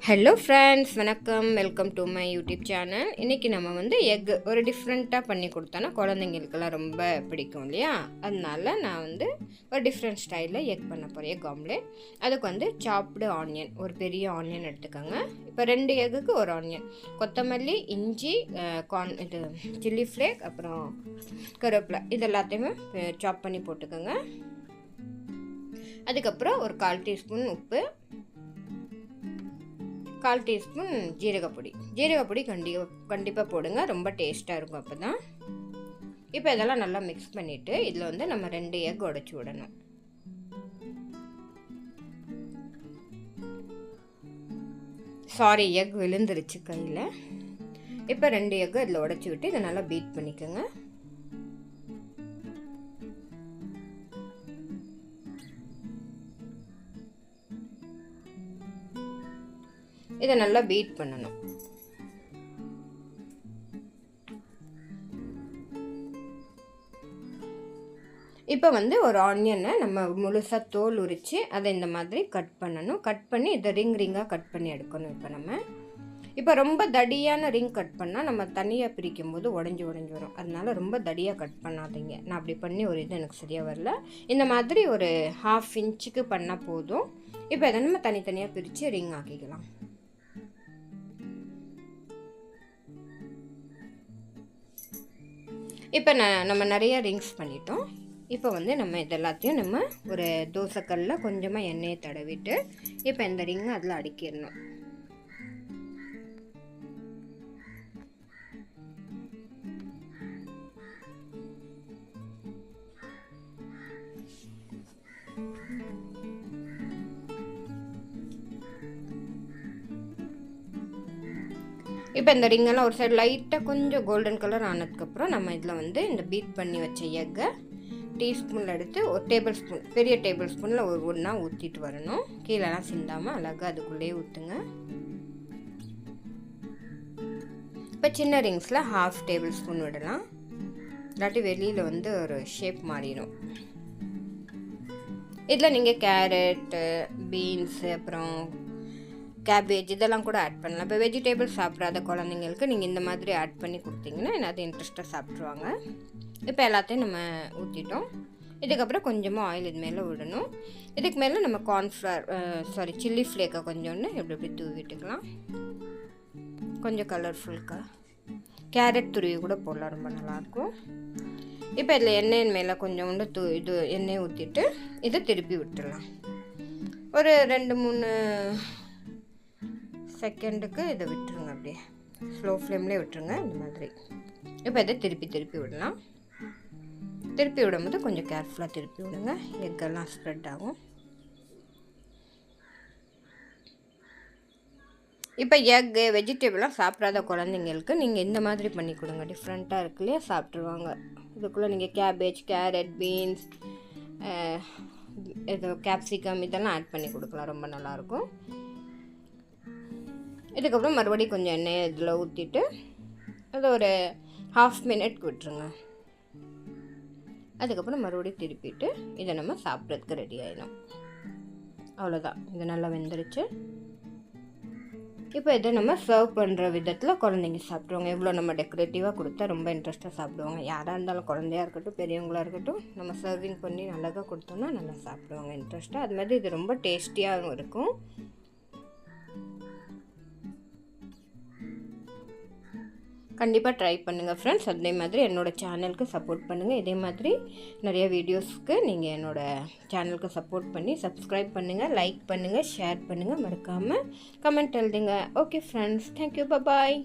Hello friends, வணக்கம். Welcome to my YouTube channel. இன்றைக்கி நம்ம வந்து எக் ஒரு டிஃப்ரெண்ட்டாக பண்ணி கொடுத்தோன்னா குழந்தைங்களுக்கெல்லாம் ரொம்ப பிடிக்கும் இல்லையா? அதனால நான் வந்து ஒரு டிஃப்ரெண்ட் ஸ்டைலில் எக் பண்ண போகிறேன், எக் ஆம்லேட். அதுக்கு வந்து சாப்டு ஆனியன், ஒரு பெரிய ஆனியன் எடுத்துக்கோங்க. இப்போ 2 எக்குக்கு ஒரு ஆனியன், கொத்தமல்லி, இஞ்சி, இது சில்லி ஃப்ளேக், அப்புறம் கருவேப்பிலை, இது எல்லாத்தையுமே சாப் பண்ணி போட்டுக்கோங்க. அதுக்கப்புறம் ஒரு 1/4 டீஸ்பூன் உப்பு, 1/4 டீஸ்பூன் ஜீரகப்பொடி கண்டிப்பாக போடுங்க, ரொம்ப டேஸ்ட்டாக இருக்கும் அப்போ தான். இப்போ இதெல்லாம் நல்லா மிக்ஸ் பண்ணிவிட்டு இதில் வந்து நம்ம 2 எக் உடைச்சி விடணும். எக் விழுந்துருச்சு கையில். இப்போ 2 எக்கு இதில் உடைச்சி விட்டு இதை நல்லா பீட் பண்ணிக்கோங்க. இதை நல்லா பீட் பண்ணணும். இப்போ வந்து ஒரு ஆனியனை நம்ம முழுசாக தோல் உரித்து அதை இந்த மாதிரி கட் பண்ணணும். கட் பண்ணி இதை ரிங்காக கட் பண்ணி எடுக்கணும். இப்போ ரொம்ப தடியான ரிங் கட் பண்ணால் நம்ம தனியாக பிரிக்கும் போது உடஞ்சி வரும். அதனால ரொம்ப தடியாக கட் பண்ணாதீங்க. நான் அப்படி பண்ணி ஒரு இது எனக்கு சரியாக வரல. இந்த மாதிரி ஒரு 1/2 இன்ச்சுக்கு பண்ணால் போதும். இப்போ இதை நம்ம தனித்தனியாக பிரித்து ரிங் ஆக்கிக்கலாம். இப்போ நம்ம நிறைய ரிங்ஸ் பண்ணிட்டோம். இப்போ வந்து நம்ம இதெல்லாத்தையும் நம்ம ஒரு தோசைக்கல்லில் கொஞ்சமாக எண்ணெயை தடவிட்டு இப்போ இந்த ரிங்கை அதில் அடுக்கிடணும். இப்போ இந்த ரிங்கெல்லாம் ஒரு சைடு லைட்டாக கொஞ்சம் கோல்டன் கலர் ஆனதுக்கப்புறம் நம்ம இதில் வந்து இந்த பீட் பண்ணி வச்ச எக்கை டீஸ்பூனில் எடுத்து ஒரு டேபிள் ஸ்பூன், பெரிய டேபிள் ஸ்பூனில் ஒன்றா ஊற்றிட்டு வரணும். கீழெல்லாம் சிந்தாமல் அழகாக அதுக்குள்ளேயே ஊற்றுங்க. இப்போ சின்ன ரிங்ஸில் 1/2 டேபிள் ஸ்பூன் விடலாம், இல்லாட்டி வெளியில் வந்து ஒரு ஷேப் மாறிடும். இதில் நீங்கள் கேரட்டு, பீன்ஸு, அப்புறம் கேபேஜ் இதெல்லாம் கூட ஆட் பண்ணலாம். இப்போ வெஜிடேபிள் சாப்பிட்றாத குழந்தைங்களுக்கு நீங்கள் இந்த மாதிரி ஆட் பண்ணி கொடுத்தீங்கன்னா அது இன்ட்ரெஸ்ட்டாக சாப்பிட்ருவாங்க. இப்போ எல்லாத்தையும் நம்ம ஊற்றிட்டோம். இதுக்கப்புறம் கொஞ்சமாக ஆயில் இது மேலே விடணும். இதுக்கு மேலே நம்ம சில்லி ஃப்ளேக்கை கொஞ்சோண்டு எப்படி தூவிட்டுக்கலாம். கொஞ்சம் கலர்ஃபுல்க்காக கேரட் துருவி கூட போடலாம், ரொம்ப நல்லாயிருக்கும். இப்போ இதில் எண்ணெயின் மேலே கொஞ்சோண்டு எண்ணெய் ஊற்றிட்டு இதை திருப்பி விட்டுடலாம். ஒரு 2-3 செகண்டுக்கு இதை விட்டுருங்க, அப்படியே ஸ்லோ ஃப்ளேம்லேயே விட்டுருங்க இந்த மாதிரி. இப்போ இதை திருப்பி விடலாம். திருப்பி விடும்போது கொஞ்சம் கேர்ஃபுல்லாக திருப்பி விடுங்க, எக்கெல்லாம் ஸ்ப்ரெட் ஆகும். இப்போ எக்கு வெஜிடபிளாக சாப்பிடாத குழந்தைங்களுக்கு நீங்கள் இந்த மாதிரி பண்ணி கொடுங்க, டிஃப்ரெண்ட்டாக இருக்கு இல்லையா, சாப்பிட்ருவாங்க. இதுக்குள்ளே நீங்கள் கேபேஜ், கேரட், பீன்ஸ், கேப்சிகம் இதெல்லாம் ஆட் பண்ணி கொடுக்கலாம், ரொம்ப நல்லாயிருக்கும். இதுக்கப்புறம் மறுபடியும் கொஞ்சம் எண்ணெயை இதில் ஊற்றிட்டு அதை ஒரு 1/2 மினிட் விட்டுருங்க. அதுக்கப்புறம் மறுபடியும் திருப்பிட்டு இதை நம்ம சாப்பிட்றதுக்கு ரெடி ஆகிடும். அவ்வளோதான், இது நல்லா வெந்துருச்சு. இப்போ இதை நம்ம சர்வ் பண்ணுற விதத்தில் குழந்தைங்க சாப்பிடுவாங்க. எவ்வளோ நம்ம டெக்கரேட்டிவாக கொடுத்தா ரொம்ப இன்ட்ரெஸ்ட்டாக சாப்பிடுவாங்க. யாராக இருந்தாலும், குழந்தையாக இருக்கட்டும் பெரியவங்களாக இருக்கட்டும், நம்ம சர்விங் பண்ணி நல்லா கொடுத்தோம்னா நல்லா சாப்பிடுவாங்க இன்ட்ரெஸ்ட்டாக. அது மாதிரி இது ரொம்ப டேஸ்டியாகவும் இருக்கும். கண்டிப்பாக ட்ரை பண்ணுங்கள் ஃப்ரெண்ட்ஸ். அதே மாதிரி என்னோடய சேனலுக்கு சப்போர்ட் பண்ணுங்கள். இதே மாதிரி நிறைய வீடியோஸ்க்கு நீங்கள் என்னோடய சேனலுக்கு சப்போர்ட் பண்ணி சப்ஸ்கிரைப் பண்ணுங்கள், லைக் பண்ணுங்கள், ஷேர் பண்ணுங்கள், மறக்காமல் கமெண்ட் எழுதுங்க. ஓகே ஃப்ரெண்ட்ஸ், தேங்க்யூ, பாய்.